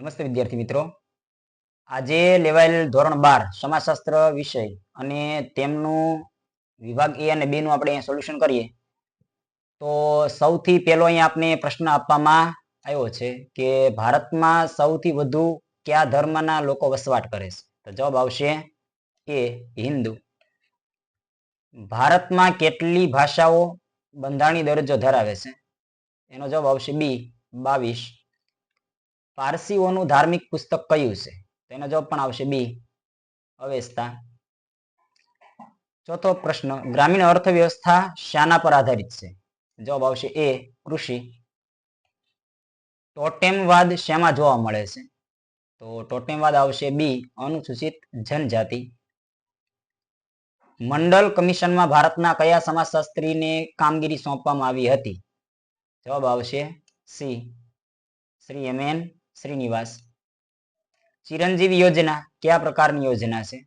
નમસ્તે વિદ્યાર્થી મિત્રો, આજે લેવાયેલ ધોરણ 12 સમાજશાસ્ત્ર વિષય અને તેમનું વિભાગ એ અને બી નું આપણે સોલ્યુશન કરીએ તો સૌથી પહેલો અહીંયા આપને પ્રશ્ન આપવામાં આવ્યો છે કે ભારતમાં સૌથી વધુ કયા ધર્મના લોકો વસવાટ કરે છે? તો જવાબ આવશે એ હિન્દુ. ભારતમાં કેટલી ભાષાઓ બંધારણીય દરજ્જો ધરાવે છે? એનો જવાબ આવશે બી 22. પારસીઓનું ધાર્મિક પુસ્તક કયું છે? તેનો જવાબ પણ આવશે બી અવેસ્તા. ચોથો પ્રશ્ન, ગ્રામીણ અર્થવ્યવસ્થા શાના પર આધારિત છે? જવાબ આવશે એ કૃષિ. ટોટેમવાદ શેમાં જોવા મળે છે? તો ટોટેમવાદ આવશે બી અનુસૂચિત જનજાતિ. મંડલ કમિશનમાં ભારતના કયા સમાજશાસ્ત્રીને કામગીરી સોંપવામાં આવી હતી? જવાબ આવશે સી શ્રી એમ.એન. શ્રીનિવાસ. ચિરંજીવી યોજના કયા પ્રકારની યોજના છે?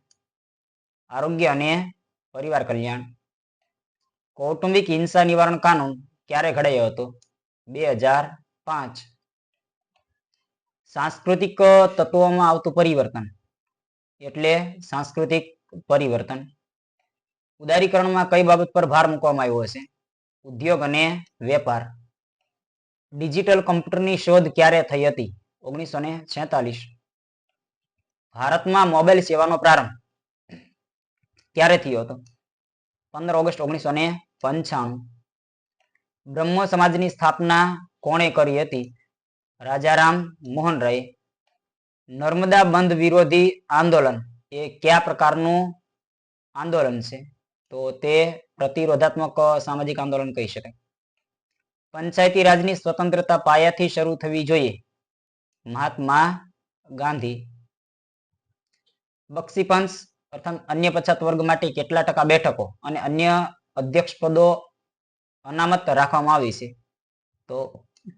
આરોગ્ય અને પરિવાર કલ્યાણ. કૌટુંબિક હિંસા નિવારણ કાનૂન ક્યારે ઘડાયો હતો? 2005. સાંસ્કૃતિક તત્વોમાં આવતું પરિવર્તન એટલે સાંસ્કૃતિક પરિવર્તન. ઉદારીકરણમાં કઈ બાબત પર ભાર મૂકવામાં આવ્યો છે? ઉદ્યોગ અને વેપાર. ડિજિટલ કમ્પ્યુટરની શોધ ક્યારે થઈ હતી? 1946. ભારતમાં મોબાઈલ સેવાનો પ્રારંભ ક્યારે થયો હતો? 15 ઓગસ્ટ 1995. બ્રહ્મ સમાજની સ્થાપના કોણે કરી હતી? રાજારામ મોહન રાય. નર્મદા બંધ વિરોધી આંદોલન એ કયા પ્રકારનું આંદોલન છે? તો તે પ્રતિરોધાત્મક સામાજિક આંદોલન કહી શકાય. પંચાયતી રાજની સ્વતંત્રતા પાયાથી શરૂ થવી જોઈએ? મહાત્મા ગાંધી. બક્ષીપંચ અર્થાત અન્ય પછાત વર્ગ માટે કેટલા ટકા બેઠકો અને અન્ય અધ્યક્ષ પદો અનામત રાખવામાં આવી છે? તો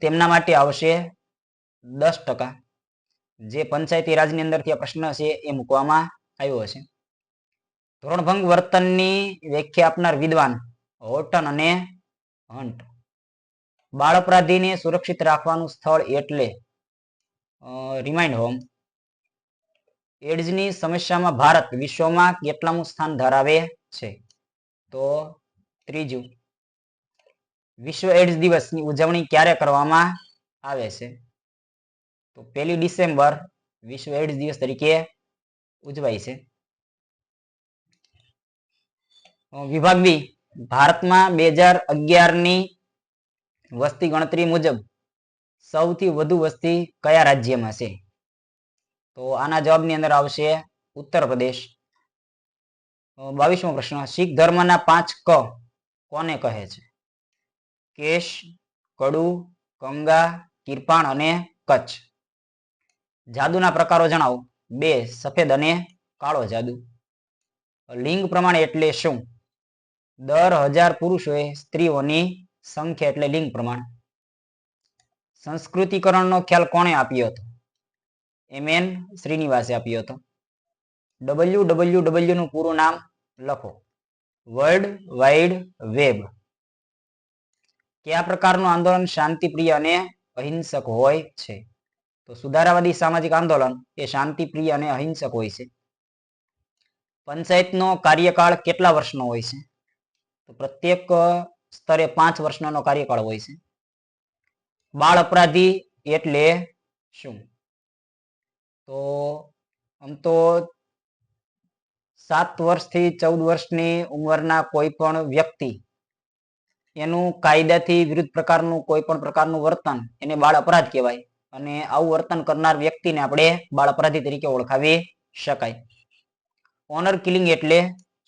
તેમના માટે આવશે 10%. જે પંચાયતી રાજની અંદરથી આ પ્રશ્ન છે એ મૂકવામાં આવ્યો છે. ધોરણભંગ વર્તનની વ્યાખ્યા આપનાર વિદ્વાન હોર્ટન અને હન્ટ. બાળ અપરાધીને સુરક્ષિત રાખવાનું સ્થળ એટલે રિમાઇન્ડ હોમ. એડ્સની સમસ્યામાં ભારત વિશ્વમાં કેટલામું સ્થાન ધરાવે છે? તો 3. વિશ્વ એડ્સ દિવસની ઉજવણી ક્યારે કરવામાં આવે છે? તો 1 ડિસેમ્બર વિશ્વ એડ્સ દિવસ તરીકે ઉજવાય છે. વિભાગ બી, ભારતમાં 2011ની વસ્તી ગણતરી મુજબ સૌથી વધુ વસ્તી કયા રાજ્યમાં છે? તો આના જવાબની અંદર આવશે ઉત્તર પ્રદેશ. 22મો પ્રશ્ન, શીખ ધર્મના 5 ક કોને કહે છે? કેશ, કડુ, કંગા, કિરપાણ અને કચ્છ. જાદુના પ્રકારો જણાવો. 2 સફેદ અને કાળો જાદુ. લિંગ પ્રમાણ એટલે શું? દર 1000 પુરુષોએ સ્ત્રીઓની સંખ્યા એટલે લિંગ પ્રમાણ. સંસ્કૃતિકરણનો ખ્યાલ કોણે આપ્યો હતો? એમ.એન. શ્રીનિવાસે આપ્યો હતો. WWW નું પૂરું નામ લખો. World wide web. કયા પ્રકારનું આંદોલન શાંતિપ્રિય અને અહિંસક હોય છે? તો સુધારાવાદી સામાજિક આંદોલન એ શાંતિપ્રિય અને અહિંસક હોય છે. પંચાયતનો કાર્યકાળ કેટલા વર્ષનો હોય છે? તો પ્રત્યેક સ્તરે 5 વર્ષનો કાર્યકાળ હોય છે. બાળ અપરાધી એટલે શું? તો આમ તો 7 વર્ષથી 14 વર્ષની ઉંમરના કોઈ પણ વ્યક્તિ એનું કાયદાથી વિરુદ્ધ પ્રકારનું કોઈ પણ પ્રકારનું વર્તન એને બાળ અપરાધ કહેવાય અને આવું વર્તન કરનાર વ્યક્તિને આપણે બાળ અપરાધી તરીકે ઓળખાવી શકાય. ઓનર કિલિંગ એટલે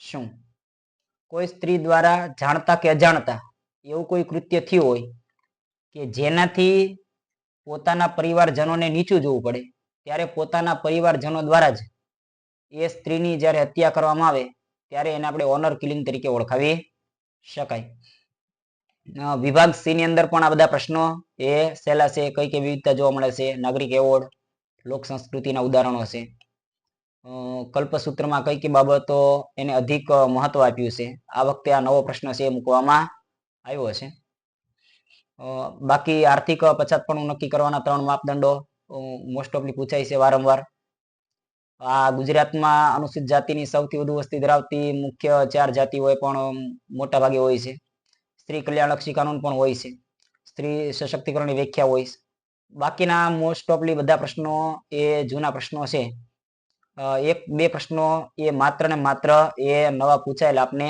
શું? કોઈ સ્ત્રી દ્વારા જાણતા કે અજાણતા એવું કોઈ કૃત્ય થયું હોય કે જેનાથી પોતાના પરિવારજનોને નીચું જોવું પડે, ત્યારે પોતાના પરિવારજનો દ્વારા જ એ સ્ત્રીની જ્યારે હત્યા કરવામાં આવે ત્યારે એને આપણે ઓનર કિલિંગ તરીકે ઓળખાવી શકાય. વિભાગ સી ની અંદર પણ આ બધા પ્રશ્નો એ સહેલા છે. કઈ કઈ વિવિધતા જોવા મળે છે? નાગરિક એવોર્ડ, લોક સંસ્કૃતિના ઉદાહરણો છે. કલ્પસૂત્રમાં કઈ કઈ બાબતો એને અધિક મહત્વ આપ્યું છે? આ વખતે આ નવો પ્રશ્ન છે એ મૂકવામાં આવ્યો છે. બાકી આર્થિક પછાતપણું નક્કી કરવાના 3 માપદંડો મોસ્ટ ઓફલી પૂછાય છે વારંવાર. આ ગુજરાતમાં અનુસૂચિત જાતિની સૌથી વધુ વસ્તી ધરાવતી મુખ્ય 4 જાતિઓ પણ મોટા ભાગે હોય છે. સ્ત્રી કલ્યાણલક્ષી કાનૂન પણ હોય છે. સ્ત્રી સશક્તિકરણની વ્યાખ્યા હોય છે. બાકીના મોસ્ટ ઓફલી બધા પ્રશ્નો એ જૂના પ્રશ્નો છે. એક બે પ્રશ્નો એ માત્ર ને માત્ર એ નવા પૂછાયેલા આપને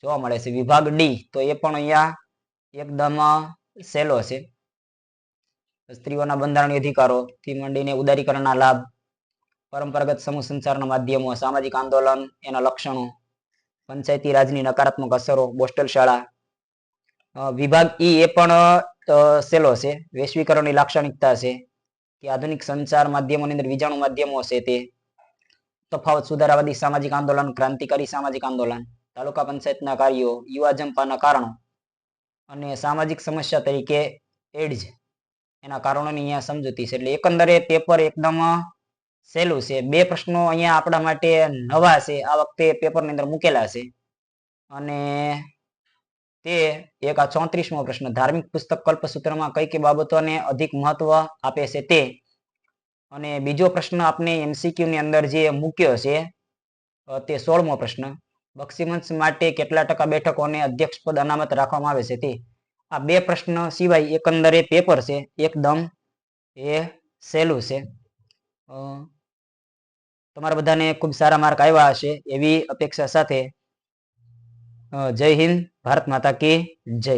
જોવા મળે છે. વિભાગ ડી તો એ પણ અહીંયા એકદમ સહેલો છે. સ્ત્રીઓના બંધારણીય અધિકારોથી માંડીને ઉદારીકરણના લાભ, પરંપરાગત સમૂહ સંચારના માધ્યમો, સામાજિક આંદોલન, એના લક્ષણો, પંચાયતી રાજની નકારાત્મક અસરો, બોસ્ટલ શાળા. વિભાગ ઈ એ પણ સહેલો છે. વૈશ્વિકરણની લાક્ષણિકતા છે કે આધુનિક સંચાર માધ્યમોની અંદર વિજાણુ માધ્યમો છે તે, તફાવત સુધારાવાદી સામાજિક આંદોલન, ક્રાંતિકારી સામાજિક આંદોલન, તાલુકા પંચાયતના કાર્યો, યુવા જંપાના કારણો અને સામાજિક સમસ્યા તરીકે એડ્સ એના કારણોની અહીંયા સમજૂતી છે. એટલે એકંદરે પેપર એકદમ સહેલું છે. બે પ્રશ્નો અહીંયા આપણા માટે નવા છે, આ વખતે પેપરની અંદર મૂકેલા છે. અને તે એક આ 34મો પ્રશ્ન, ધાર્મિક પુસ્તક કલ્પસૂત્રમાં કઈ કઈ બાબતોને અધિક મહત્વ આપે છે તે. અને બીજો પ્રશ્ન આપણે MCQ ની અંદર જે મૂક્યો છે તે 16મો પ્રશ્ન, બક્ષીમંચ માટે કેટલા ટકા બેઠકોને અધ્યક્ષ પદ અનામત રાખવામાં આવે છે તે. આ બે પ્રશ્ન સિવાય એકંદરે પેપર છે એકદમ એ સહેલું છે. તમારા બધાને ખૂબ સારા માર્ક આવ્યા હશે એવી અપેક્ષા સાથે જય હિન્દ, ભારત માતા કી જય.